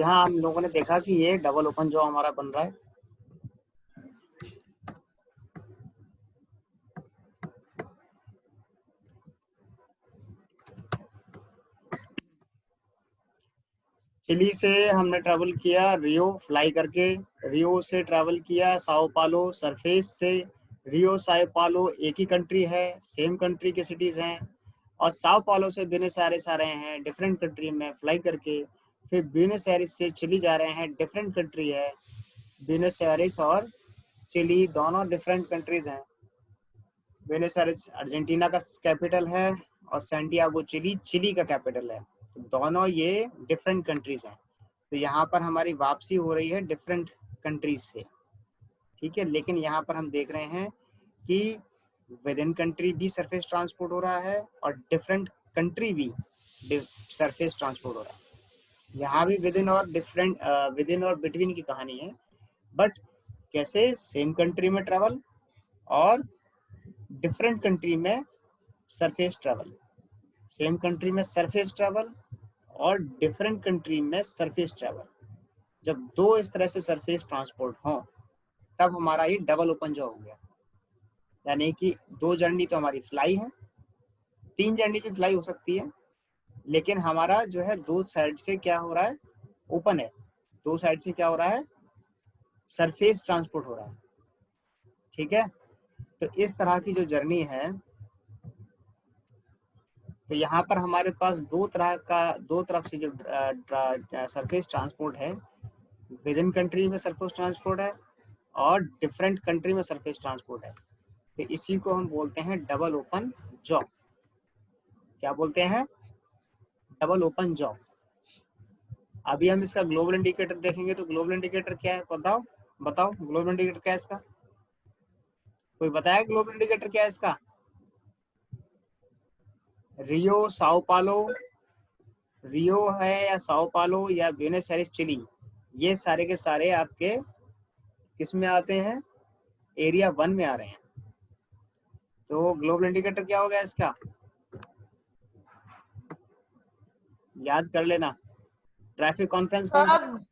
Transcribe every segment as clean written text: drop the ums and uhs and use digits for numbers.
यहाँ हम लोगों ने देखा कि ये डबल ओपन जॉ हमारा बन रहा है। चिली से हमने ट्रैवल किया रियो फ्लाई करके, रियो से ट्रैवल किया साओ पालो सरफेस से। रियो साओ पालो एक ही कंट्री है, सेम कंट्री के सिटीज हैं। और साओ पालो से ब्यूनस आयरेस आ रहे हैं डिफरेंट कंट्री में फ्लाई करके। फिर ब्यूनस आयरेस से चिली जा रहे हैं, डिफरेंट कंट्री है। ब्यूनस आयरेस और चिली दोनों डिफरेंट कंट्रीज हैं। ब्यूनस आयरेस अर्जेंटीना का कैपिटल है और सैंटियागो चिली चिली का कैपिटल है। तो दोनों ये डिफरेंट कंट्रीज हैं। तो यहाँ पर हमारी वापसी हो रही है डिफरेंट कंट्रीज से, ठीक है। लेकिन यहाँ पर हम देख रहे हैं कि विद इन कंट्री भी सरफेस ट्रांसपोर्ट हो रहा है और डिफरेंट कंट्री भी सरफेस ट्रांसपोर्ट हो रहा है। यहाँ भी विद इन और डिफरेंट विद इन और बिटवीन की कहानी है। बट कैसे सेम कंट्री में ट्रेवल और डिफरेंट कंट्री में सरफेस ट्रेवल, सेम कंट्री में सरफेस ट्रेवल और डिफरेंट कंट्री में सरफेस ट्रेवल। जब दो इस तरह से सरफेस ट्रांसपोर्ट हो तब हमारा ये डबल ओपन जॉ हो गया। यानी कि दो जर्नी तो हमारी फ्लाई है, तीन जर्नी भी फ्लाई हो सकती है, लेकिन हमारा जो है दो साइड से क्या हो रहा है, ओपन है। दो साइड से क्या हो रहा है, सरफेस ट्रांसपोर्ट हो रहा है, ठीक है। तो इस तरह की जो जर्नी है, तो यहाँ पर हमारे पास दो तरफ से जो सरफेस ट्रांसपोर्ट है, विद इन कंट्री में सरफेस ट्रांसपोर्ट है और डिफरेंट कंट्री में सरफेस ट्रांसपोर्ट है। तो इसी को हम बोलते हैं डबल ओपन जॉ। क्या बोलते हैं, डबल ओपन जॉ। अभी हम इसका ग्लोबल इंडिकेटर देखेंगे। तो ग्लोबल इंडिकेटर क्या है, बताओ बताओ, ग्लोबल इंडिकेटर क्या है इसका, कोई बताया ग्लोबल इंडिकेटर क्या है इसका? रियो साओ पालो, रियो है या साओ पालो या ब्यूनस आयरेस चिली, ये सारे के सारे आपके किस में आते हैं, एरिया 1 में आ रहे हैं। तो ग्लोबल इंडिकेटर क्या हो गया इसका, याद कर लेना। ट्रैफिक कॉन्फ्रेंस कौन सा?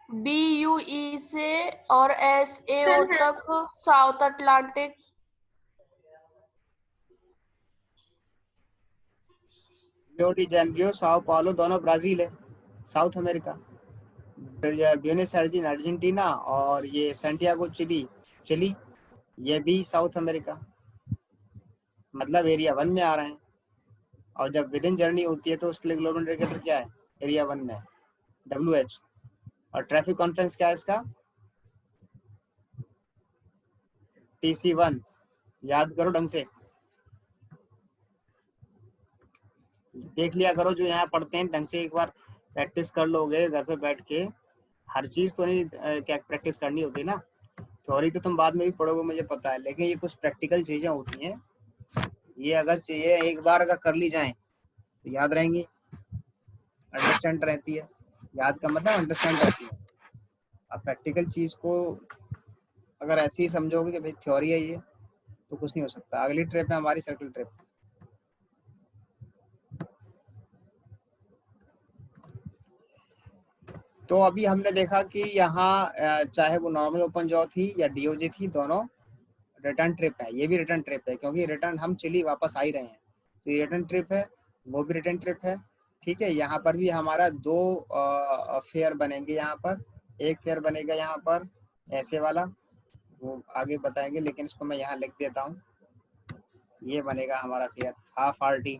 BUE से और SAO तक south Atlantic. Rio de Janeiro Sao पालो दोनों ब्राजील है, south America. Buenos Aires Argentina और ये सैंटियागो चिली चिली, ये भी साउथ अमेरिका, मतलब एरिया 1 में आ रहे हैं। और जब विद इन जर्नी होती है तो उसके लिए ग्लोबल इंडिकेटर क्या है, एरिया 1 में WH। और ट्रैफिक कॉन्फ्रेंस क्या है इसका, TC1। याद करो ढंग से, देख लिया करो, जो यहाँ पढ़ते हैं ढंग से एक बार प्रैक्टिस कर लोगे घर पे बैठ के। हर चीज तो नहीं क्या प्रैक्टिस करनी होती ना, थ्योरी तो तुम बाद में भी पढ़ोगे मुझे पता है, लेकिन ये कुछ प्रैक्टिकल चीजें होती हैं, ये अगर चाहिए एक बार अगर कर ली जाए तो याद रहेंगी, अंडरस्टैंड रहती है। याद का मतलब अंडरस्टैंड रहती है। अब प्रैक्टिकल चीज को अगर ऐसे ही समझोगे कि भाई थ्योरी है ये, तो कुछ नहीं हो सकता। अगली ट्रिप है हमारी सर्कल ट्रिप। तो अभी हमने देखा कि यहाँ चाहे वो नॉर्मल ओपन जॉ थी या DOJ थी, दोनों रिटर्न ट्रिप है। ये भी रिटर्न ट्रिप है क्योंकि रिटर्न हम चिली वापस आ ही रहे हैं, तो ये रिटर्न ट्रिप है, वो भी रिटर्न ट्रिप है, ठीक है। यहाँ पर भी हमारा दो फेयर बनेंगे। यहाँ पर एक फेयर बनेगा यहाँ पर ऐसे वाला, वो आगे बताएंगे, लेकिन इसको मैं यहाँ लिख देता हूँ। ये बनेगा हमारा फेयर हाफ RT,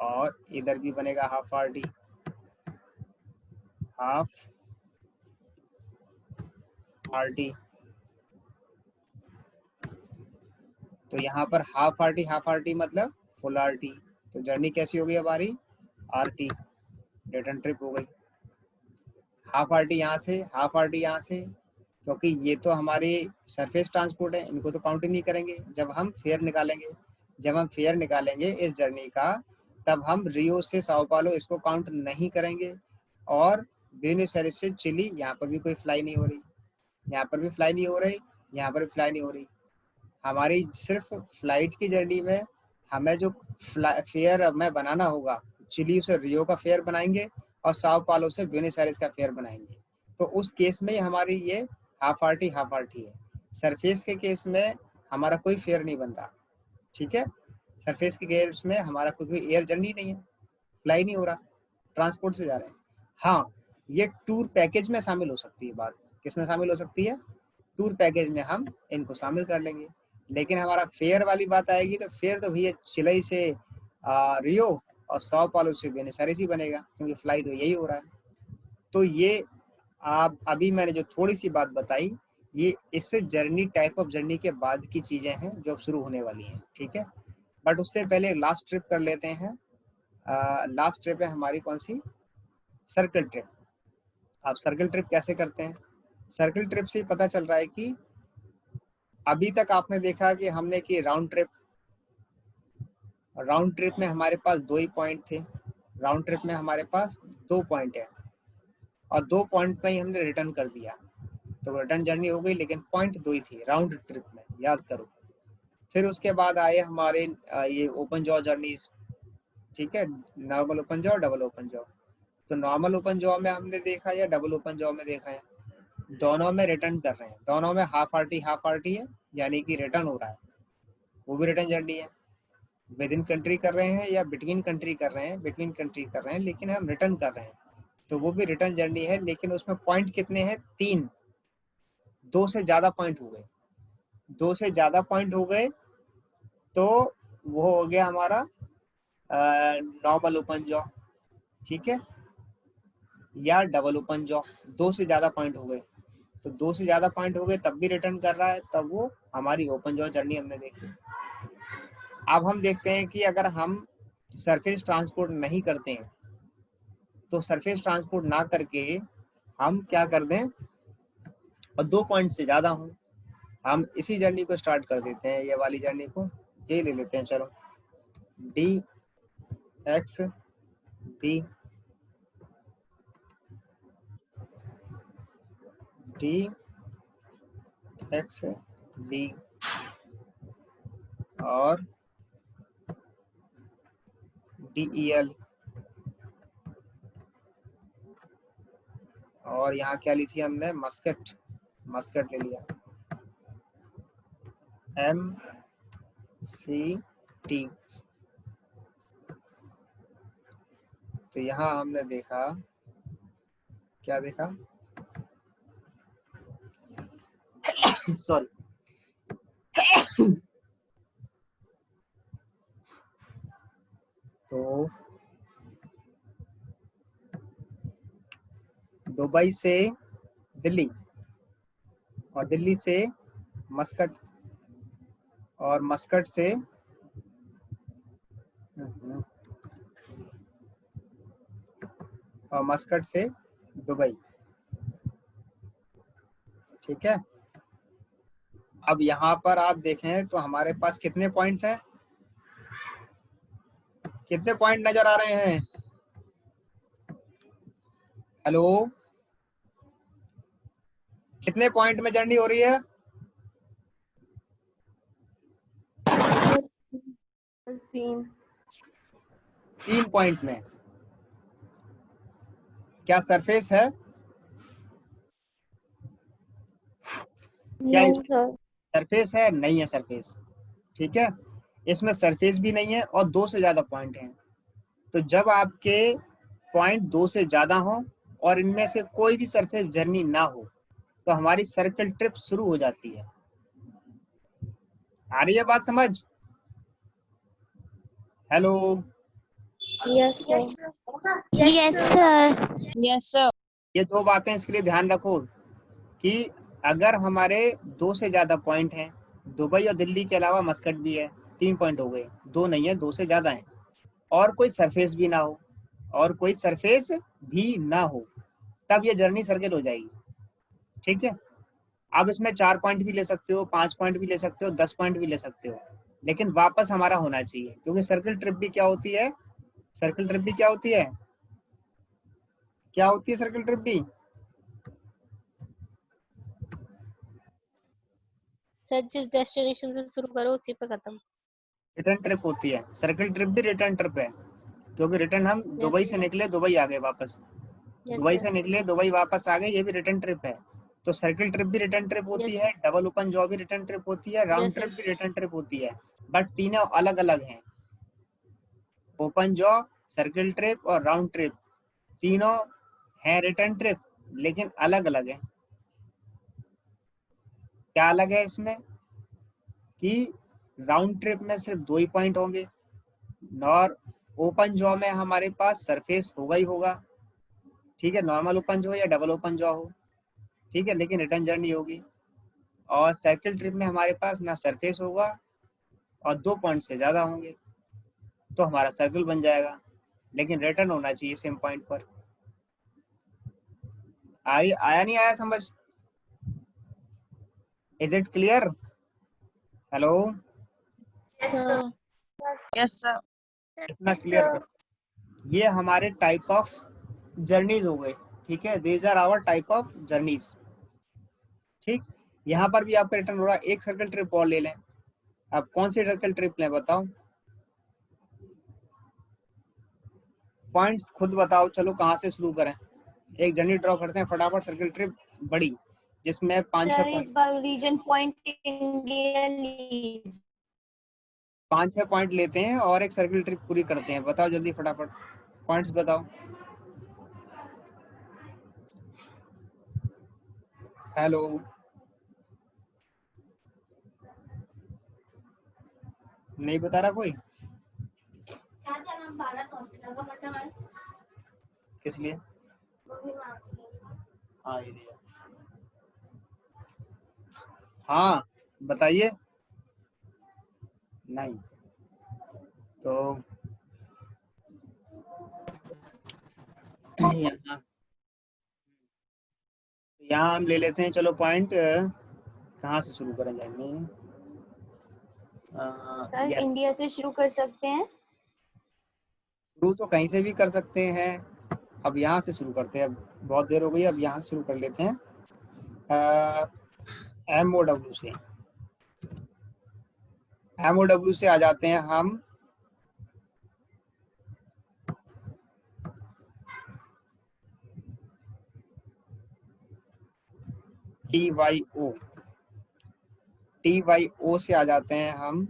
और इधर भी बनेगा हाफ RT, हाफ RT। तो यहाँ पर हाफ RT मतलब फुल RT। तो जर्नी कैसी हो गई हमारी, RT, रिटर्न ट्रिप हो गई। हाफ RT यहाँ से, हाफ RT यहाँ से, क्योंकि ये तो हमारी सरफेस ट्रांसपोर्ट है, इनको तो काउंट ही नहीं करेंगे जब हम फेयर निकालेंगे। जब हम फेयर निकालेंगे इस जर्नी का, तब हम रियो से साओ पालो इसको काउंट नहीं करेंगे। और ब्यूनस आयरेस से चिली, यहाँ पर भी कोई फ्लाई नहीं हो रही, यहाँ पर भी फ्लाई नहीं हो रही, यहाँ पर भी फ्लाई नहीं हो रही। हमारी सिर्फ फ्लाइट की जर्नी में हमें जो फेयर में बनाना होगा चिली से रियो का फेयर बनाएंगे और साओ पालो से ब्यूनस आयर्स का फेयर बनाएंगे। तो उस केस में हमारी ये हाफ आरटी है। सरफेस के केस में हमारा कोई फेयर नहीं बन रहा, ठीक है। सरफेस के केस में हमारा कोई एयर जर्नी नहीं है, फ्लाई नहीं हो रहा, ट्रांसपोर्ट से जा रहे हैं। हाँ, ये टूर पैकेज में शामिल हो सकती है बात। किसमें शामिल हो सकती है? टूर पैकेज में हम इनको शामिल कर लेंगे। लेकिन हमारा फेयर वाली बात आएगी तो फेयर तो भैया चिलई से रियो और साओ पालो से ब्यूनस आयर्स ही बनेगा, क्योंकि फ्लाई तो यही हो रहा है। तो ये आप अभी मैंने जो थोड़ी सी बात बताई, ये इससे जर्नी, टाइप ऑफ जर्नी के बाद की चीजें हैं जो अब शुरू होने वाली हैं, ठीक है। बट उससे पहले लास्ट ट्रिप कर लेते हैं। लास्ट ट्रिप है हमारी कौन सी? Circle trip. आप सर्कल ट्रिप कैसे करते हैं? सर्कल ट्रिप से पता चल रहा है कि अभी तक आपने देखा कि हमने की राउंड ट्रिप में हमारे पास 2 ही पॉइंट थे। राउंड ट्रिप में हमारे पास 2 पॉइंट है और 2 पॉइंट में ही हमने रिटर्न कर दिया, तो रिटर्न जर्नी हो गई, लेकिन पॉइंट 2 ही थी राउंड ट्रिप में, याद करो। फिर उसके बाद आए हमारे ये ओपन जॉ जर्नीज, ठीक है, normal open jaw, double open jaw. तो नॉर्मल ओपन जॉ में हमने देखा या डबल ओपन जॉ में देखा है, दोनों में रिटर्न कर रहे हैं, दोनों में हाफ आरटी है, यानी कि रिटर्न हो रहा है, वो भी रिटर्न जर्नी है। विद इन कंट्री कर रहे हैं या बिटवीन कंट्री कर रहे हैं, बिटवीन कंट्री कर रहे हैं, लेकिन हम रिटर्न कर रहे हैं, तो वो भी रिटर्न जर्नी है। लेकिन उसमें पॉइंट कितने हैं? 3। 2 से ज्यादा पॉइंट हो गए, 2 से ज्यादा पॉइंट हो गए तो वो हो गया हमारा नॉर्मल ओपन जॉ, ठीक है, या डबल ओपन जॉ। 2 से ज्यादा पॉइंट हो गए, तो 2 से ज्यादा पॉइंट हो गए तब भी रिटर्न कर रहा है, तब वो हमारी ओपन जॉ जर्नी हमने देखी। अब हम देखते हैं कि अगर हम सरफेस ट्रांसपोर्ट नहीं करते हैं, तो सरफेस ट्रांसपोर्ट ना करके हम क्या कर दें और 2 पॉइंट से ज्यादा हो, हम इसी जर्नी को स्टार्ट कर देते हैं, ये वाली जर्नी को, ये ले लेते हैं, चलो D X B D X B और डी ई एल, और यहाँ क्या ली थी हमने? मस्कट ले लिया, एम सी टी। तो यहाँ हमने देखा, क्या देखा? सॉरी, तो दुबई से दिल्ली और दिल्ली से मस्कट और मस्कट से और मस्कट से दुबई, ठीक है। अब यहाँ पर आप देखें तो हमारे पास कितने पॉइंट्स हैं? कितने पॉइंट नजर आ रहे हैं? हेलो, कितने पॉइंट में जर्नी हो रही है? 3 पॉइंट में। क्या सरफेस है? क्या इसमें सरफेस है? नहीं है सरफेस, ठीक है, इसमें सरफेस भी नहीं है और 2 से ज्यादा पॉइंट हैं। तो जब आपके पॉइंट 2 से ज्यादा हो और इनमें से कोई भी सरफेस जर्नी ना हो, तो हमारी सर्कल ट्रिप शुरू हो जाती है। आ रही है बात समझ? Hello, yes sir. Yes sir. Yes sir. ये 2 बातें इसके लिए ध्यान रखो कि अगर हमारे 2 से ज्यादा पॉइंट हैं, दुबई और दिल्ली के अलावा मस्कट भी है, 3 पॉइंट हो गए, 2 नहीं है, 2 से ज्यादा है, और कोई सरफेस भी ना हो, और कोई सरफेस भी ना हो, तब ये जर्नी सर्कल हो जाएगी, ठीक है। आप इसमें 4 पॉइंट भी ले सकते हो, 5 पॉइंट भी ले सकते हो, 10 पॉइंट भी ले सकते हो, लेकिन वापस हमारा होना चाहिए, क्योंकि सर्कल ट्रिप भी क्या होती है? सर्कल ट्रिप भी क्या होती है? क्या होती है सर्कल ट्रिप भी? सर जिस डेस्टिनेशन से शुरू करो उसी पे खत्म। रिटर्न ट्रिप होती है। सर्कल ट्रिप भी रिटर्न ट्रिप है, क्योंकि रिटर्न हम दुबई से निकले, दुबई आ गए वापस, दुबई से निकले, दुबई वापस आ गए, ये भी रिटर्न ट्रिप है। तो सर्किल ट्रिप भी रिटर्न ट्रिप होती है, डबल ओपन जॉ भी रिटर्न ट्रिप होती है, राउंड ट्रिप भी रिटर्न ट्रिप होती है, बट तीनों अलग अलग हैं। ओपन जॉ, सर्किल ट्रिप और राउंड ट्रिप तीनों हैं रिटर्न ट्रिप, लेकिन अलग अलग है। क्या अलग है इसमें कि राउंड ट्रिप में सिर्फ 2 ही पॉइंट होंगे, और ओपन जॉ में हमारे पास सरफेस होगा ही होगा, ठीक है, नॉर्मल ओपन जॉ या डबल ओपन जॉ हो, ठीक है, लेकिन रिटर्न जर्नी होगी। और सर्किल ट्रिप में हमारे पास ना सरफेस होगा और 2 पॉइंट से ज्यादा होंगे, तो हमारा सर्कल बन जाएगा, लेकिन रिटर्न होना चाहिए सेम पॉइंट पर। आया नहीं आया समझ? Is it clear? Hello, yes sir. इतना क्लियर कर। ये हमारे टाइप ऑफ जर्नीज हो गए, ठीक है, these are our type of journeys, ठीक। यहाँ पर भी आपका रिटर्न हो रहा है। एक सर्कल ट्रिप और ले लें, अब कौन सी सर्कल ट्रिप लें बताओ, पॉइंट्स खुद बताओ, चलो कहाँ से शुरू करें। एक जर्नी ड्रॉ करते हैं फटाफट, सर्कल ट्रिप बड़ी, जिसमें 5-6 पॉइंट लेते हैं और एक सर्कल ट्रिप पूरी करते हैं। बताओ जल्दी फटाफट, पॉइंट्स बताओ। हेलो, नहीं बता रहा कोई? किस लिए? हाँ ये लिया। हाँ बताइए। नहीं तो यहाँ हम ले लेते हैं, चलो पॉइंट कहाँ से शुरू करें जाएंगे? इंडिया से शुरू कर सकते हैं। शुरू तो कहीं से भी कर सकते हैं, अब यहाँ से शुरू करते हैं, अब बहुत देर हो गई, अब यहाँ से शुरू कर लेते हैं। MOW से, MOW से आ जाते हैं हम TYO से आ जाते हैं हम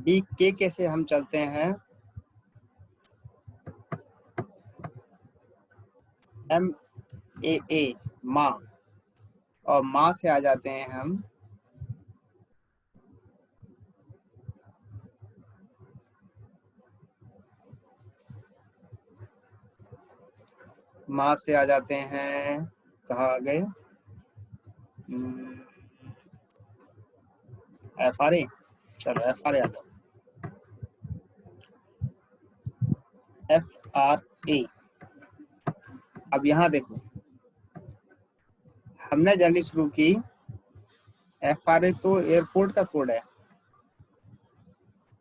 BKK से हम चलते हैं MAA माँ, और माँ से आ जाते हैं हम माँ से आ जाते हैं, कहाँ आ गए, FRA, चलो FRA आ जाओ, FRA। अब यहाँ देखो, हमने जर्नी शुरू की, FRA तो एयरपोर्ट का कोड है,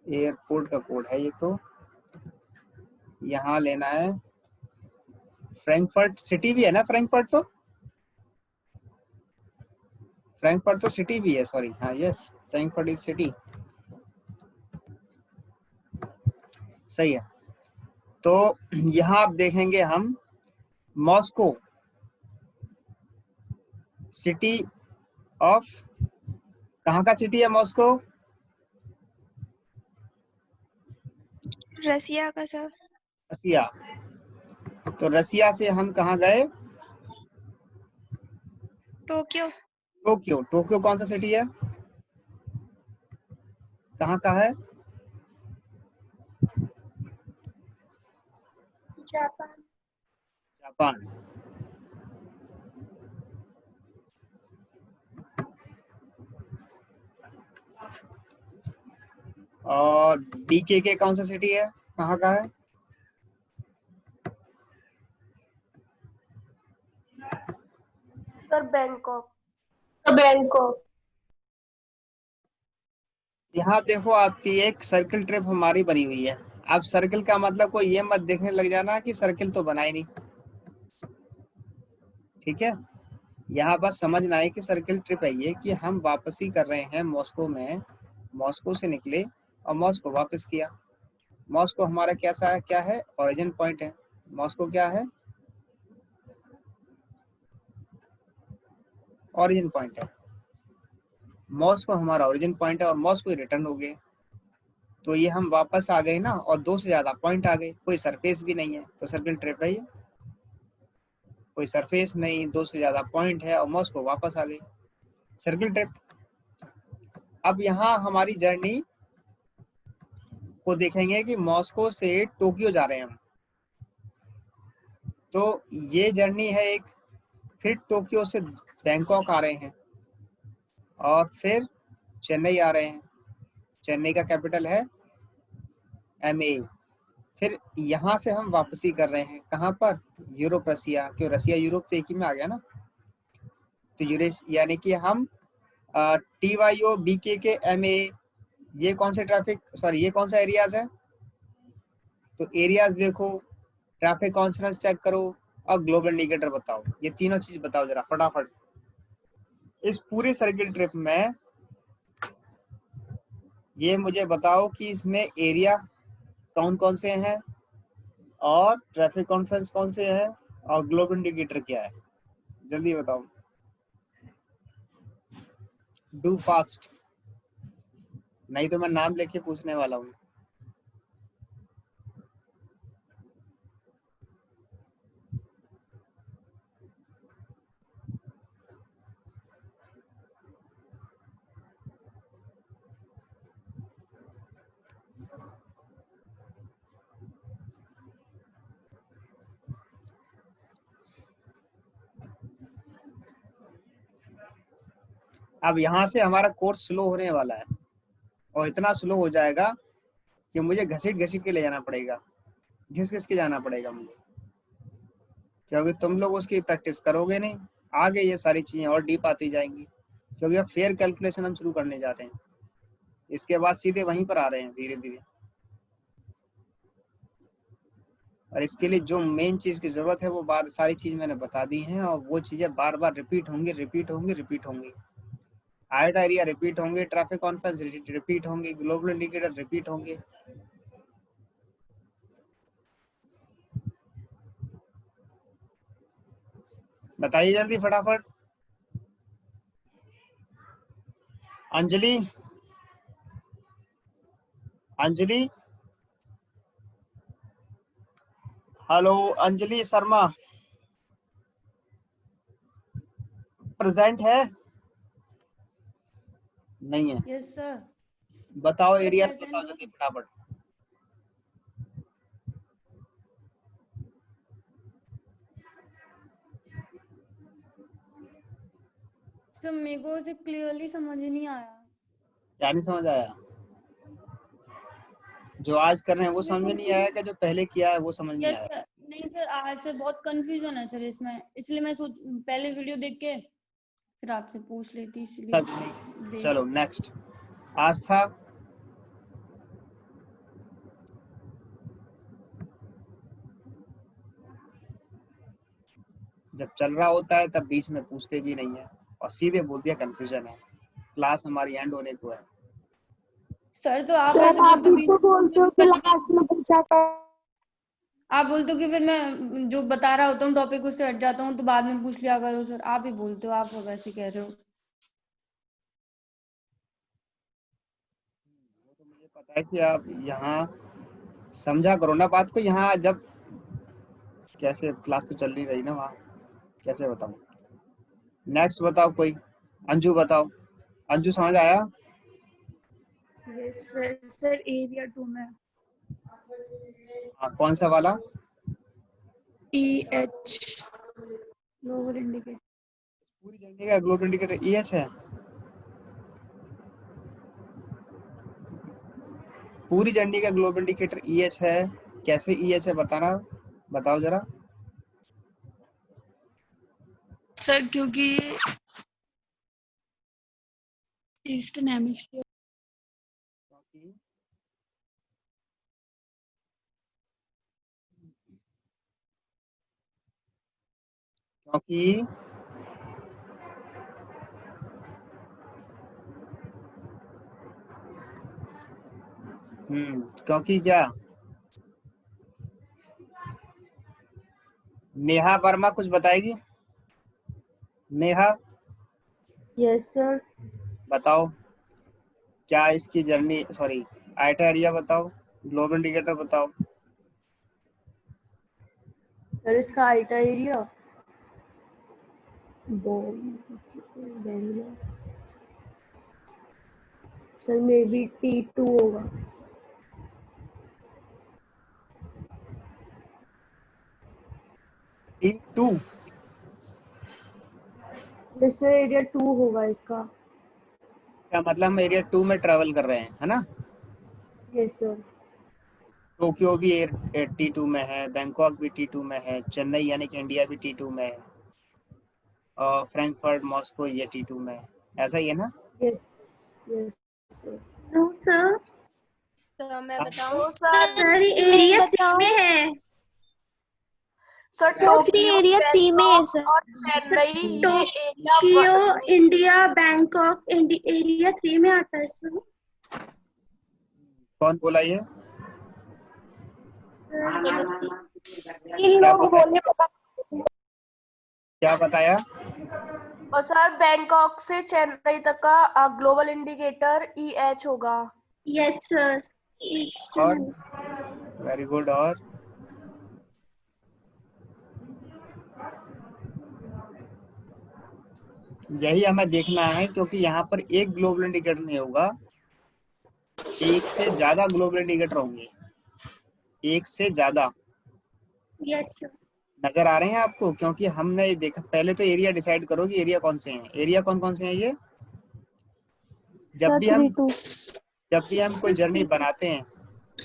एयरपोर्ट का कोड है ये, तो यहाँ लेना है फ्रैंकफर्ट सिटी भी है ना, फ्रैंकफर्ट तो सिटी भी है, सॉरी, हाँ यस, फ्रैंकफर्ट इज सिटी, सही है। तो यहाँ आप देखेंगे हम मॉस्को सिटी ऑफ, कहाँ का सिटी है मॉस्को? रसिया का सर। रसिया। तो रसिया से हम कहाँ गए? टोक्यो। टोक्यो। टोक्यो कौन सा सिटी है, कहाँ का है? जापान। जापान। और BKK कौन सा सिटी है, कहाँ का है? Sir Bangkok. यहाँ देखो आपकी एक सर्किल ट्रिप हमारी बनी हुई है। अब सर्किल का मतलब कोई ये मत देखने लग जाना कि सर्किल तो बना ही नहीं, ठीक है, यहाँ बस समझना है कि सर्किल ट्रिप है ये कि हम वापसी कर रहे हैं मॉस्को में, मॉस्को से निकले और मॉस्को वापस किया। मॉस्को हमारा कैसा है, क्या है, ओरिजिन पॉइंट है। मॉस्को क्या है, ओरिजिन पॉइंट है। मॉस्को हमारा ओरिजिन पॉइंट है और मॉस्को रिटर्न हो गए। तो ये हम वापस आ गए ना, और 2 से ज्यादा पॉइंट आ गए, कोई सरफेस भी नहीं है, तो सर्किल ट्रिप है ये। कोई सरफेस नहीं, 2 से ज्यादा पॉइंट है और मॉस्को वापस आ गए, सर्किल ट्रिप। अब यहाँ हमारी जर्नी को देखेंगे कि मॉस्को से टोक्यो जा रहे हैं हम, तो ये जर्नी है एक। फिर टोक्यो से बैंकॉक आ रहे हैं और फिर चेन्नई आ रहे हैं। चेन्नई का कैपिटल है MA। फिर यहाँ से हम वापसी कर रहे हैं कहाँ पर, यूरोप रसिया, क्यों रसिया यूरोप तो एक ही में आ गया ना। तो यूरेस यानी कि हम TYO BK के MA, ये कौन से ट्रैफिक, सॉरी ये कौन सा एरियाज है, तो एरियाज देखो, ट्रैफिक कॉन्फ्रेंस चेक करो और ग्लोबल इंडिकेटर बताओ। ये तीनों चीज बताओ जरा फटाफट। इस पूरे सर्किल ट्रिप में ये मुझे बताओ कि इसमें एरिया कौन कौन से हैं और ट्रैफिक कॉन्फ्रेंस कौन से हैं और ग्लोबल इंडिकेटर क्या है, जल्दी बताओ, डू फास्ट, नहीं तो मैं नाम लेके पूछने वाला हूँ। अब यहाँ से हमारा कोर्स स्लो होने वाला है और इतना स्लो हो जाएगा कि मुझे घसीट घसीट के ले जाना पड़ेगा, घिस घिस के जाना पड़ेगा मुझे, क्योंकि तुम लोग उसकी प्रैक्टिस करोगे नहीं। आगे ये सारी चीजें और डीप आती जाएंगी, क्योंकि अब फेयर कैलकुलेशन हम शुरू करने जा रहे हैं। इसके बाद सीधे वहीं पर आ रहे हैं धीरे धीरे। और इसके लिए जो मेन चीज की जरूरत है वो बार सारी चीज मैंने बता दी हैं, और वो चीजें बार बार रिपीट होंगी, रिपीट होंगी, रिपीट होंगी। आयोटा एरिया रिपीट होंगे, ट्रैफिक कॉन्फ्रेंस रिपीट होंगे, ग्लोबल इंडिकेटर रिपीट होंगे। बताइए जल्दी फटाफट। अंजलि, अंजलि, हेलो अंजलि शर्मा, प्रेजेंट है, नहीं है? Yes sir. बताओ सर एरिया प्रेजेंट बताओ हूँ। जल्दी फटाफट। सर मेरे को उसे क्लियरली समझ ही नहीं आया। क्या नहीं समझ आया? जो आज कर रहे हैं वो समझ में नहीं आया, क्या जो पहले किया है वो समझ नहीं यस आया? सर, नहीं सर आज से बहुत कंफ्यूजन है सर इसमें, इसलिए मैं सोच पहले वीडियो देख के फिर आपसे पूछ लेती, इसलिए सब नहीं, देख। चलो नेक्स्ट। आस्था, जब चल रहा होता है तब बीच में पूछते भी नहीं है और सीधे बोल दिया कंफ्यूजन है। क्लास हमारी एंड होने को है। सर तो आप सर ऐसे आप बोलते हो तो बोलते हो कि लास्ट में पूछा कर। आप बोलते हो कि फिर मैं जो बता रहा होता हूँ टॉपिक उससे हट जाता हूँ तो बाद में पूछ लिया करो सर, आप ही बोलते हो, आप वैसे ही कह रहे हो। वो तो मुझे पता है कि आप यहाँ समझा करो ना बात को। यहाँ जब कैसे क्लास तो चल नहीं रही ना वहाँ, कैसे बताऊँ? नेक्स्ट बताओ कोई। अंजू बताओ, अंजू समझ आया? Yes sir. सर एरिया 2 में हाँ, कौन सा वाला? EH lower indicator. पूरी जर्नी का ग्लोबल इंडिकेटर EH है। पूरी जर्नी का ग्लोबल इंडिकेटर EH है। कैसे EH है बताना, बताओ जरा। सर क्योंकि ईस्टर्न हेमिस्फीयर क्योंकि क्योंकि क्या, नेहा वर्मा कुछ बताएगी? Neha yes sir. बताओ, क्या इसकी जर्नी, सॉरी आइटा एरिया बताओ, ग्लोबल इंडिकेटर बताओ। सर इसका IATA area sir may be T2 होगा। T2? यस सर एरिया 2 होगा इसका। क्या मतलब हम एरिया 2 में ट्रेवल कर रहे हैं, है ना? Yes sir. टोक्यो भी T2 में है, बैंकॉक भी T2 में है, चेन्नई यानी कि इंडिया भी T2 में है, और फ्रैंकफर्ट मॉस्को ये T2 में है, ऐसा ही है ना? Yes yes sir. No sir. तो मैं हाँ। बताऊं? सर एरिया 3 में है। सर सर टोक्यो, एरिया 3 में है सर। और चेन्नई ये Tokyo area India Bangkok area 3 में आता है सर। कौन बोला ये? इन क्या लोग बताया? बोले पता क्या बताया? और सर बैंकॉक से चेन्नई तक का ग्लोबल इंडिकेटर EH होगा। Yes sir. और वेरी गुड। और यही हमें देखना है, क्योंकि यहाँ पर एक ग्लोबल इंडिकेटर नहीं होगा, एक से ज्यादा ग्लोबल इंडिकेटर होंगे, एक से ज्यादा। Yes sir. नजर आ रहे हैं आपको? क्योंकि हमने ये देखा, पहले तो एरिया डिसाइड करो कि एरिया कौन से हैं। एरिया कौन कौन से हैं ये? जब भी हम कोई जर्नी बनाते हैं,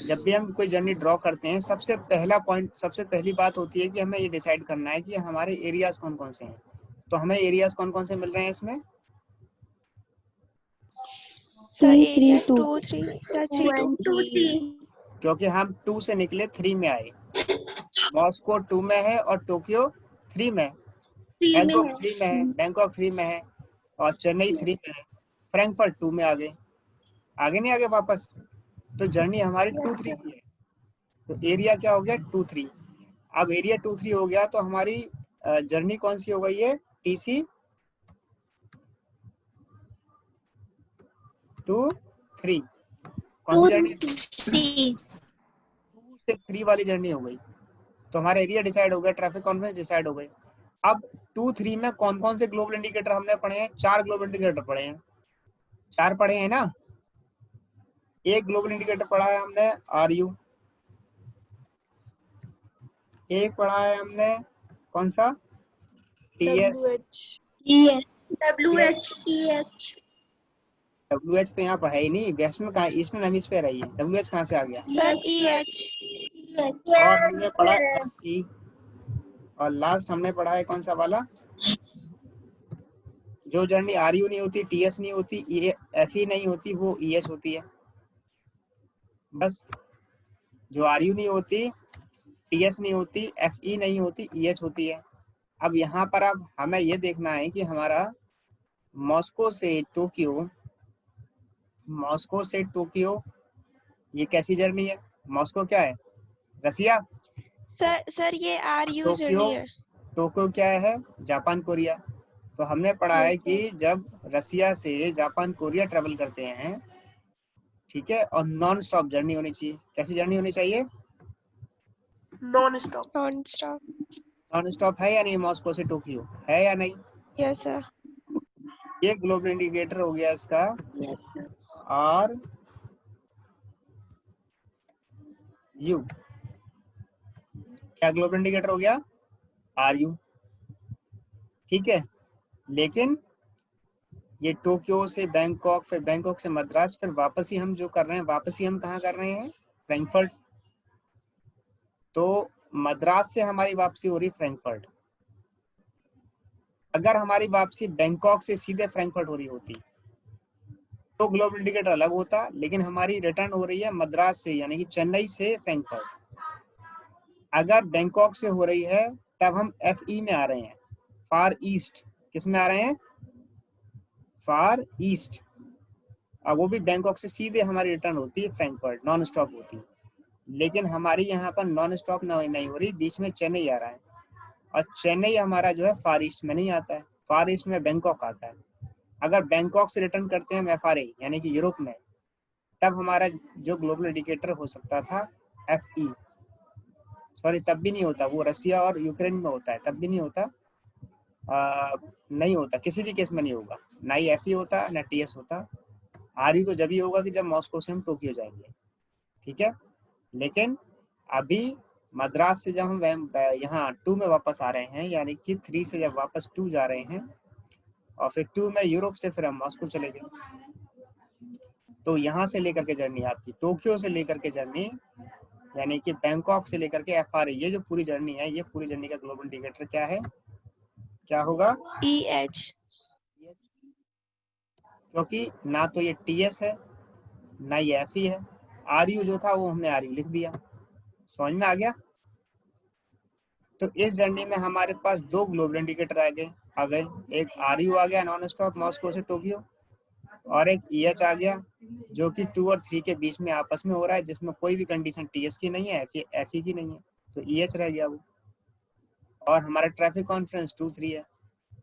जब भी हम कोई जर्नी ड्रॉ करते हैं, सबसे पहला पॉइंट, सबसे पहली बात होती है कि हमें ये डिसाइड करना है कि हमारे एरियाज कौन कौन से हैं। तो हमें एरियाज कौन कौन से मिल रहे हैं इसमें? सर एरिया 2, 3 या 3, 1 2। 2 3 क्योंकि हम 2 से निकले 3 में आए। मॉस्को 2 में है और टोक्यो 3 में है, 3 में बैंकॉक है। 3 में है, बैंकॉक 3 में है, और चेन्नई 3 में है, फ्रैंकफर्ट 2 में आगे नहीं आगे वापस। तो जर्नी हमारी 2-3 की है। तो एरिया क्या हो गया? 2-3। अब एरिया 2-3 हो गया, तो हमारी जर्नी कौन सी हो गई है? TC 2-3। कौन सी जर्नी? 2 से 3 वाली जर्नी हो गई। तो हमारा एरिया डिसाइड हो गया, ट्रैफिक कॉन्फ्रेंस डिसाइड हो गई। अब 2-3 में कौन कौन से ग्लोबल इंडिकेटर हमने पढ़े हैं? 4 ग्लोबल इंडिकेटर पढ़े हैं, 4 पढ़े हैं ना। एक ग्लोबल इंडिकेटर पढ़ा है हमने RU, एक पढ़ा है हमने कौन सा? TS, WHEH। WH तो यहाँ पर है ही नहीं, वेस्टर्न कहाँ, ईस्टर्न हेमिस्फीयर है ये, WH कहाँ से आ गया? Sir EH। और हमने पढ़ा FE, और लास्ट हमने पढ़ा है कौन सा वाला? जो जर्नी RU नहीं होती, TS नहीं होती, FE नहीं होती, वो EH होती है। बस, जो RU नहीं होती, TS नहीं होती, FE नहीं होती, EH होती है। अब यहाँ पर अब हमें ये देखना है कि हमारा मॉस्को से टोक्यो ये कैसी जर्नी है? मॉस्को क्या है? रसिया। सर ये RU टोक्यो जर्नी है। टोक्यो क्या है? Japan Korea. तो हमने पढ़ा है Yes, कि जब रसिया से जापान कोरिया ट्रेवल करते हैं, ठीक है, और नॉन स्टॉप जर्नी होनी चाहिए। कैसी जर्नी होनी चाहिए? Non stop. Non stop. Non stop है या नहीं? मॉस्को से टोक्यो है या नहीं? Yes sir. ये ग्लोबल इंडिकेटर हो गया इसका RU। क्या ग्लोबल इंडिकेटर हो गया? RU। ठीक है, लेकिन ये टोक्यो से बैंकॉक, फिर बैंकॉक से मद्रास, फिर वापस ही हम जो कर रहे हैं, वापस ही हम कहाँ कर रहे हैं? फ्रैंकफर्ट। तो मद्रास से हमारी वापसी हो रही फ्रैंकफर्ट। अगर हमारी वापसी बैंकॉक से सीधे फ्रैंकफर्ट हो रही होती तो ग्लोबल इंडिकेटर अलग होता, लेकिन हमारी रिटर्न हो रही है मद्रास से, यानी कि चेन्नई से फ्रैंकफर्ट। अगर बैंकॉक से हो रही है तब हम FE में आ रहे हैं, फार ईस्ट किस में आ रहे हैं, फार ईस्ट। अब वो भी बैंकॉक से सीधे हमारी रिटर्न होती है फ्रैंकफर्ट, नॉन स्टॉप होती है। लेकिन हमारी यहाँ पर नॉन स्टॉप नहीं हो रही, बीच में चेन्नई आ रहा है, और चेन्नई हमारा जो है फार ईस्ट में नहीं आता है, फार ईस्ट में बैंकॉक आता है। अगर बैंकॉक से रिटर्न करते हैं हम FRA यानी कि यूरोप में, तब हमारा जो ग्लोबल इंडिकेटर हो सकता था FE, सॉरी तब भी नहीं होता, वो रसिया और यूक्रेन में होता है, तब भी नहीं होता, नहीं होता, किसी भी केस में नहीं होगा, ना ही FE होता ना TS होता। RU तो जब ही होगा कि जब मॉस्को से हम टोक्यो जाएंगे, ठीक है। लेकिन अभी मद्रास से जब हम यहाँ 2 में वापस आ रहे हैं, यानी कि 3 से जब वापस 2 जा रहे हैं, और फिर 2 में यूरोप से फिर हम मॉस्को चले गए, तो यहाँ से लेकर के जर्नी आपकी टोक्यो से लेकर के जर्नी, यानी कि बैंकॉक से लेकर के FRA, ये जो पूरी जर्नी है, ये पूरी जर्नी का ग्लोबल इंडिकेटर क्या है, क्या होगा, EH। क्योंकि ना तो ये TS है ना ये FE है, RU जो था वो हमने RU लिख दिया, समझ में आ गया। तो इस जर्नी में हमारे पास 2 ग्लोबल इंडिकेटर आ गए, एक RU आ गया नॉन स्टॉप मॉस्को से टोक्यो, और एक EH आ गया जो कि 2 और 3 के बीच में आपस में हो रहा है, जिसमें कोई भी कंडीशन TS की नहीं है, FE की नहीं है, तो EH रह गया वो। और हमारा ट्रैफिक कॉन्फ्रेंस 2-3 है,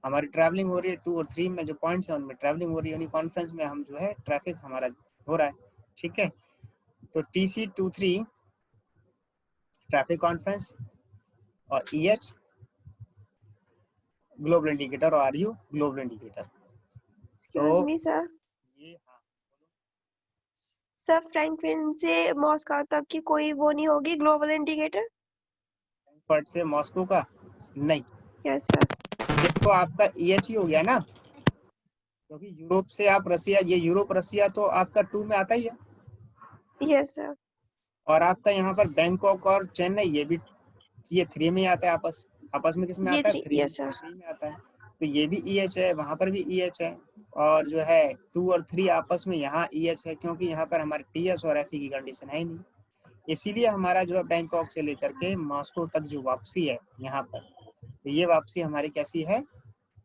हमारी ट्रैवलिंग हो रही है 2 और 3 में, जो पॉइंट्स हैं उनमें ट्रैवलिंग हो रही है, उन्हीं कॉन्फ्रेंस में हम जो है ट्रैफिक हमारा हो रहा है, ठीक है। तो TC23 ट्रैफिक कॉन्फ्रेंस और EH ग्लोबल इंडिकेटर और RU ग्लोबल इंडिकेटर। एक्सक्यूज तो मी सर, ये सर फ्रैंकफर्ट से मॉस्को तक की कोई वो नहीं होगी ग्लोबल इंडिकेटर? फ्रैंकफर्ट से मॉस्को का नहीं, यस सर। ये तो आपका EH ही हो गया ना, क्योंकि यूरोप से आप रसिया, ये यूरोप रसिया तो आपका 2 में आता ही है, यस सर। और आपका यहाँ पर बैंकॉक और चेन्नई ये 3 में आता है, आपस में किस में ये आता है, 3, 3 यस सर। में आता है। तो ये भी EH है, वहां पर भी EH है, और जो है 2 और 3 आपस में यहाँ EH है, क्योंकि यहाँ पर हमारे TS और FE की कंडीशन है ही नहीं, इसीलिए हमारा जो है बैंकॉक से लेकर के मॉस्को तक जो वापसी है यहाँ पर, तो ये वापसी हमारी कैसी है,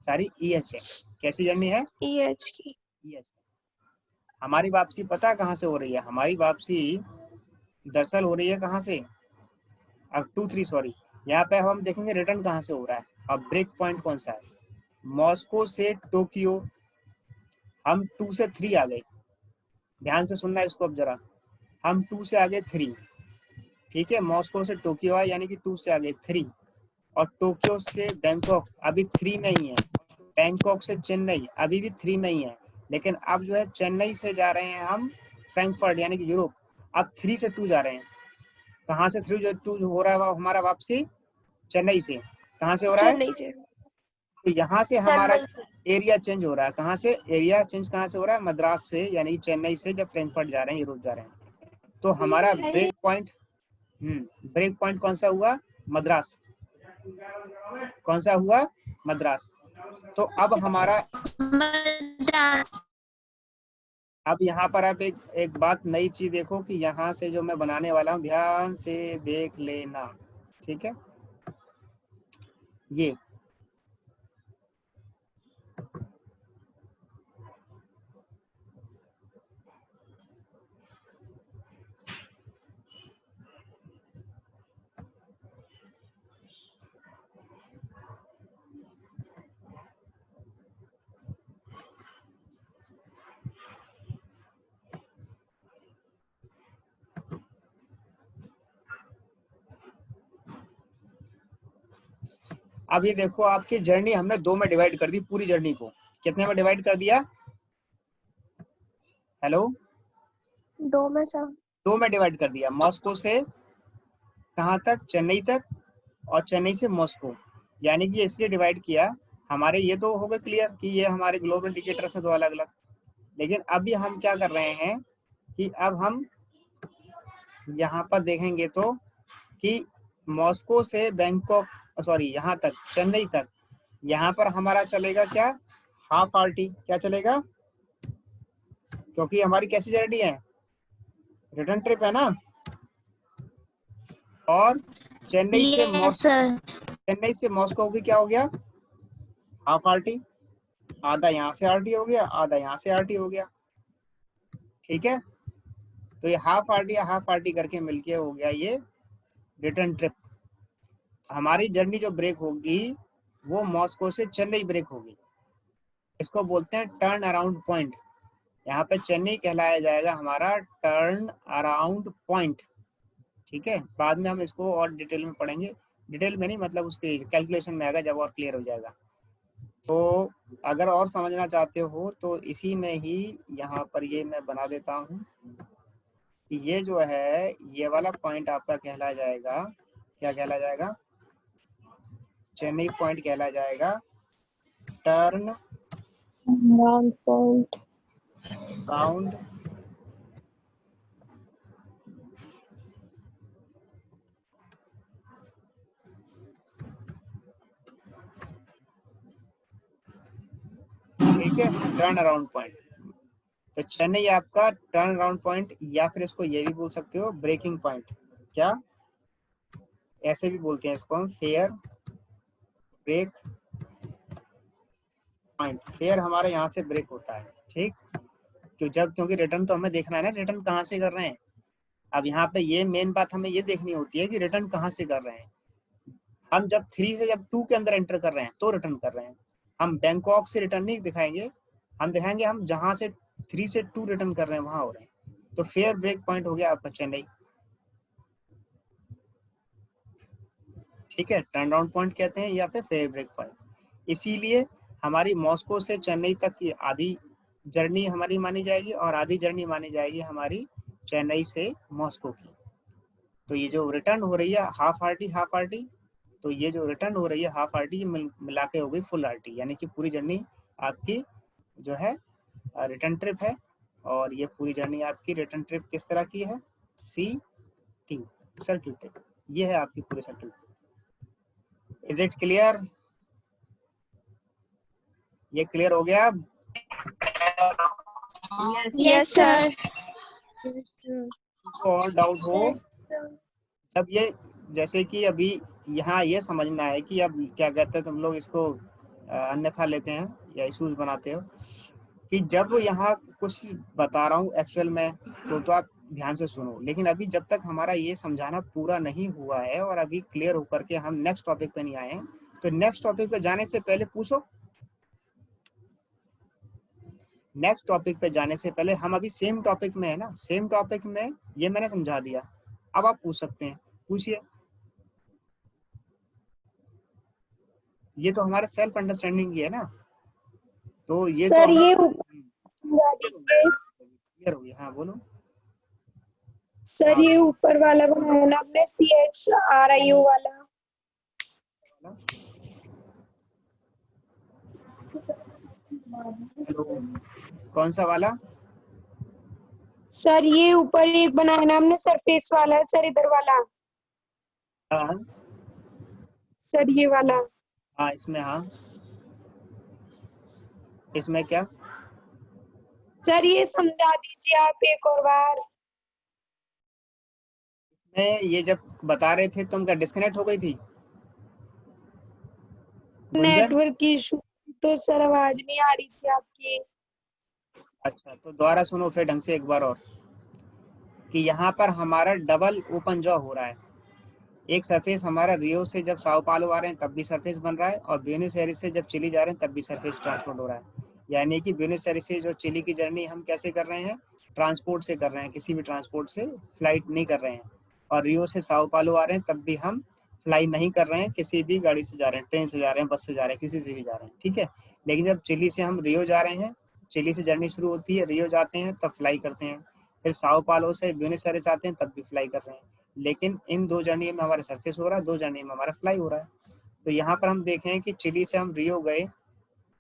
सारी EH है। कैसी जर्नी है, EH की। EH। हमारी वापसी पता कहाँ से हो रही है, हमारी वापसी दरअसल हो रही है कहाँ से, अब 2-3 सॉरी, यहाँ पे हम देखेंगे रिटर्न कहाँ से हो रहा है, अब ब्रेक पॉइंट कौन सा है, मॉस्को से टोक्यो, हम 2 से 3 आ गए, ध्यान से सुनना इसको अब जरा, हम 2 से आगे 3, ठीक है, मॉस्को से टोक्यो आए यानी कि 2 से आगे 3, और टोक्यो से बैंकॉक अभी 3 में ही है, बैंकॉक से चेन्नई अभी भी 3 में ही है, लेकिन अब जो है चेन्नई से जा रहे हैं हम फ्रैंकफर्ट यानी कि यूरोप, अब 3 से 2 जा रहे हैं। कहाँ से 3 से 2 हो रहा है हमारा वापसी, चेन्नई से, कहाँ से हो रहा है, चेन्नई से। तो यहाँ से हमारा चेन्नई एरिया चेंज हो रहा है, कहाँ से एरिया चेंज कहाँ से हो रहा है, मद्रास से, यानी चेन्नई से जब फ्रैंकफर्ट जा रहे हैं, यूरोप जा रहे हैं, तो हमारा ब्रेक पॉइंट कौन सा हुआ, मद्रास, कौन सा हुआ, मद्रास। तो अब हमारा मद्रास। अब यहाँ पर आप एक बात नई चीज देखो कि यहाँ से जो मैं बनाने वाला हूँ, ध्यान से देख लेना, ठीक है। ये अब ये देखो, आपकी जर्नी हमने 2 में डिवाइड कर दी, पूरी जर्नी को कितने में डिवाइड कर दिया, हेलो, 2 में सर। 2 में डिवाइड कर दिया, मॉस्को से कहाँ तक, चेन्नई तक, और चेन्नई से मॉस्को, यानी कि इसलिए डिवाइड किया, हमारे ये तो हो गए क्लियर कि ये हमारे ग्लोबल इंडिकेटर से 2 अलग अलग। लेकिन अभी हम क्या कर रहे हैं कि अब हम यहाँ पर देखेंगे तो कि मॉस्को से बैंकॉक, सॉरी यहाँ तक चेन्नई तक, यहाँ पर हमारा चलेगा क्या, हाफ RT, क्या चलेगा, क्योंकि हमारी कैसी जर्नी है, रिटर्न ट्रिप है ना, और चेन्नई से यस सर। चेन्नई से मॉस्को भी क्या हो गया, हाफ आरटी, आधा यहाँ से आरटी हो गया, आधा यहाँ से आरटी हो गया, ठीक है। तो ये हाफ आरटी या हाफ आरटी करके मिलके हो गया ये रिटर्न ट्रिप। हमारी जर्नी जो ब्रेक होगी वो मॉस्को से चेन्नई ब्रेक होगी, इसको बोलते हैं टर्न अराउंड पॉइंट। यहाँ पे चेन्नई कहलाया जाएगा हमारा टर्न अराउंड पॉइंट, ठीक है। बाद में हम इसको और डिटेल में पढ़ेंगे, डिटेल में नहीं मतलब उसके कैलकुलेशन में आएगा जब और क्लियर हो जाएगा। तो अगर और समझना चाहते हो तो इसी में ही यहाँ पर ये मैं बना देता हूँ कि ये जो है ये वाला पॉइंट आपका कहला जाएगा, क्या कहला जाएगा, चेन्नई पॉइंट कहला जाएगा टर्न राउंड पॉइंट। राउंड ठीक है, टर्न अराउंड पॉइंट। तो चेन्नई आपका टर्न अराउंड पॉइंट, या फिर इसको ये भी बोल सकते हो ब्रेकिंग पॉइंट, क्या ऐसे भी बोलते हैं इसको हम, फेयर ब्रेक पॉइंट। फेयर हमारे यहाँ से ब्रेक होता है, ठीक। क्योंकि रिटर्न तो हमें देखना है ना, रिटर्न कहाँ से कर रहे हैं। अब यहाँ पे ये मेन बात हमें ये देखनी होती है कि रिटर्न कहाँ से कर रहे हैं। हम जब 3 से जब 2 के अंदर एंटर कर रहे हैं तो रिटर्न कर रहे हैं। हम बैंकॉक से रिटर्न नहीं दिखाएंगे, हम दिखाएंगे हम जहां से 3 से 2 रिटर्न कर रहे हैं वहां हो रहे हैं। तो फेयर ब्रेक पॉइंट हो गया आपका चेन्नई, ठीक है। टर्न अराउंड पॉइंट कहते हैं या फिर फेयर ब्रेक पॉइंट। इसीलिए हमारी मॉस्को से चेन्नई तक की आधी जर्नी हमारी मानी जाएगी और आधी जर्नी मानी जाएगी हमारी चेन्नई से मॉस्को की। तो ये जो रिटर्न हो रही है हाफ आरटी, तो ये जो रिटर्न हो रही है हाफ आरटी मिला के हो गई फुल आरटी, यानी कि पूरी जर्नी आपकी जो है रिटर्न ट्रिप है। और ये पूरी जर्नी आपकी रिटर्न ट्रिप किस तरह की है, CT सर्किल ट्रिप, ये है आपकी पूरी सर्किल। Is it clear? ये क्लियर हो गया? Yes sir. और डाउट हो जब ये, जैसे कि अभी यहाँ ये समझना है कि अब क्या कहते हैं तुम लोग इसको अन्यथा लेते हैं या इशूज बनाते हो कि जब यहाँ कुछ बता रहा हूँ एक्चुअल में तो आप ध्यान से सुनो। लेकिन अभी जब तक हमारा ये समझाना पूरा नहीं हुआ है और अभी क्लियर होकर के हम नेक्स्ट टॉपिक पे नहीं आए हैं, तो नेक्स्ट टॉपिक पे जाने से पहले पूछो। नेक्स्ट टॉपिक पे जाने से पहले हम अभी सेम टॉपिक में है ना, सेम टॉपिक में ये मैंने समझा दिया, अब आप पूछ सकते हैं, पूछिए। ये तो हमारे सेल्फ अंडरस्टैंडिंग की है ना, तो ये सर तो ये क्लियर हो गया। हाँ बोलो सर, ये ऊपर वाला बनाया ना आपने, CHRIO वाला। हेलो, कौन सा वाला? सर ये ऊपर एक बनाया ना आपने सरफेस वाला, सर इधर वाला, हाँ सर ये वाला। हाँ इसमें, हाँ इसमें क्या? सर ये समझा दीजिए आप एक और बार। मैं ये जब बता रहे थे तुम क्या डिस्कनेक्ट हो गई थी? गुंजन? नेटवर्क की इशू, तो सर आवाज नहीं आ रही थी आपकी। अच्छा तो दोबारा सुनो फिर ढंग से एक बार और, कि यहाँ पर हमारा डबल ओपन जॉ हो रहा है। एक सरफेस हमारा रियो से जब साओ पालो आ रहे हैं तब भी सरफेस बन रहा है, और ब्यूनस एयर्स से जब चिली जा रहे हैं तब भी सरफेस ट्रांसपोर्ट हो रहा है। यानी कि ब्यूनस एयर्स से जो चिली की जर्नी हम कैसे कर रहे हैं, ट्रांसपोर्ट से कर रहे हैं, किसी भी ट्रांसपोर्ट से फ्लाइट नहीं कर रहे हैं। और रियो से साओ पालो आ रहे हैं तब भी हम फ्लाई नहीं कर रहे हैं, किसी भी गाड़ी से जा रहे हैं, ट्रेन से जा रहे हैं, बस से जा रहे हैं, किसी से भी जा रहे हैं, ठीक है। लेकिन जब चिली से हम रियो जा रहे हैं, चिली से जर्नी शुरू होती है, रियो जाते हैं तब फ्लाई करते हैं, फिर साओ पालो से ब्यूनस एयर्स आते हैं तब भी फ्लाई कर रहे हैं। लेकिन इन 2 जर्नी में हमारा सरफेस हो रहा है, 2 जर्नी में हमारा फ्लाई हो रहा है। तो यहाँ पर हम देखें कि चिली से हम रियो गए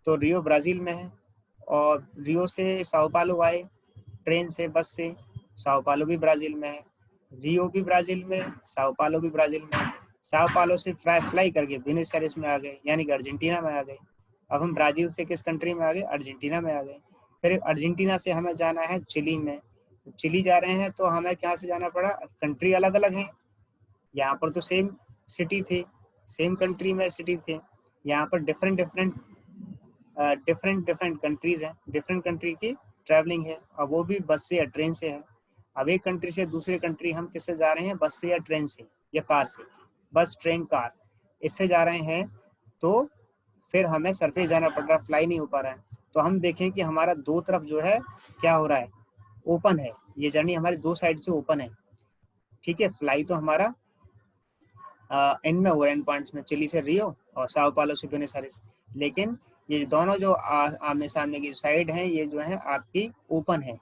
तो रियो ब्राजील में है, और रियो से साओ पालो आए ट्रेन से, बस से, साओ पालो भी ब्राजील में है, रियो भी ब्राजील में, साओ पालो भी ब्राजील में। साओ पालो से फ्लाई करके ब्यूनस एयर्स में आ गए, यानी कि अर्जेंटीना में आ गए। अब हम ब्राजील से किस कंट्री में आ गए, अर्जेंटीना में आ गए। फिर अर्जेंटीना से हमें जाना है चिली में, चिली जा रहे हैं तो हमें कहाँ से जाना पड़ा, कंट्री अलग अलग है। यहाँ पर तो सेम सिटी थे, सेम कंट्री में सिटी थे, यहाँ पर डिफरेंट डिफरेंट डिफरेंट कंट्रीज हैं, डिफरेंट कंट्री की ट्रैवलिंग है, और वो भी बस से या ट्रेन से है। अब एक कंट्री से दूसरे कंट्री हम किससे जा रहे हैं, बस से या ट्रेन से या कार से, बस ट्रेन कार इससे जा रहे हैं, तो फिर हमें सरफेस जाना पड़ रहा है, फ्लाई नहीं हो पा रहा है। तो हम देखें कि हमारा दो तरफ जो है क्या हो रहा है, ओपन है, ये जर्नी हमारी दो साइड से ओपन है, ठीक है। फ्लाई तो हमारा एंड में हो रहा है, एंड पॉइंट्स में, चिली से रियो और साओ पालो से ब्यूनस आयर्स, लेकिन ये दोनों जो आमने सामने की साइड हैं ये जो है आपकी ओपन है।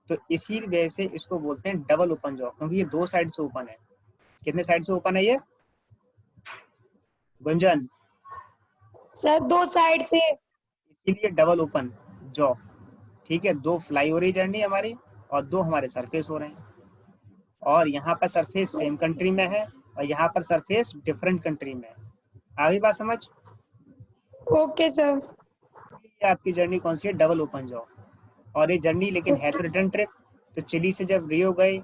तो इसी वजह से इसको बोलते हैं डबल ओपन जॉ, क्योंकि ये दो साइड से ओपन है। कितने साइड से ओपन है ये गुंजन? सर 2 साइड से। इसीलिए डबल ओपन जॉ, ठीक है। दो फ्लाई हो रही जर्नी हमारी और दो हमारे सरफेस हो रहे हैं, और यहाँ पर सरफेस सेम कंट्री में है और यहाँ पर सरफेस डिफरेंट कंट्री में है। आगे बात समझ? Okay sir. ये आपकी जर्नी कौन सी है, डबल ओपन जॉ। और ये जर्नी लेकिन है तो रिटर्न ट्रिप। तो चिली से जब रियो गए,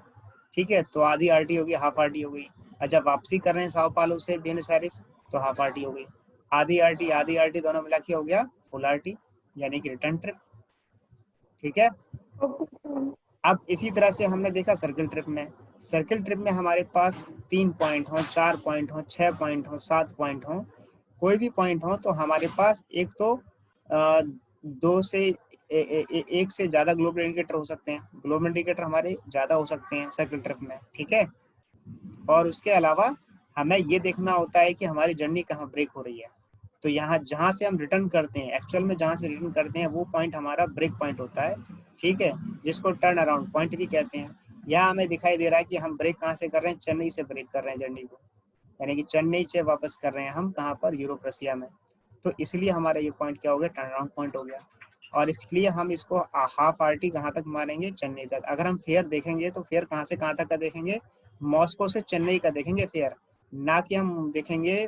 ठीक है, तो आधी आरटी होगी, हाफ आरटी हो गई। और जब वापसी कर रहे हैं साओ पालो से ब्यूनस आयर्स, तो हाफ आरटी हो गई। आधी आरटी दोनों मिला के हो गया फुल आरटी, यानी कि रिटर्न ट्रिप, ठीक है। Okay sir. अब इसी तरह से हमने देखा सर्किल ट्रिप में। सर्किल ट्रिप में हमारे पास 3 पॉइंट हो, 4 पॉइंट हो, 6 पॉइंट हो, 7 पॉइंट हो, कोई भी पॉइंट हो, तो हमारे पास एक तो दो से एक से ज्यादा ग्लोबल इंडिकेटर हो सकते हैं। ग्लोबल इंडिकेटर हमारे ज्यादा हो सकते हैं सर्किल ट्रिप में, ठीक है। और उसके अलावा हमें ये देखना होता है कि हमारी जर्नी कहाँ ब्रेक हो रही है। तो यहाँ जहाँ से हम रिटर्न करते हैं, एक्चुअल में जहाँ से रिटर्न करते हैं, वो पॉइंट हमारा ब्रेक पॉइंट होता है, ठीक है, जिसको टर्न अराउंड पॉइंट भी कहते हैं। यहाँ हमें दिखाई दे रहा है कि हम ब्रेक कहाँ से कर रहे हैं, चेन्नई से ब्रेक कर रहे हैं जर्नी को, यानी कि चेन्नई से वापस कर रहे हैं हम कहाँ पर, यूरोप रसिया में। तो इसलिए हमारा ये पॉइंट क्या हो गया, टर्न अराउंड पॉइंट हो गया। और इसलिए हम इसको हाफ आरटी कहाँ तक मारेंगे, चेन्नई तक। अगर हम फेयर देखेंगे तो फेयर कहाँ से कहाँ तक का देखेंगे, मॉस्को से चेन्नई का देखेंगे फेयर, ना कि हम देखेंगे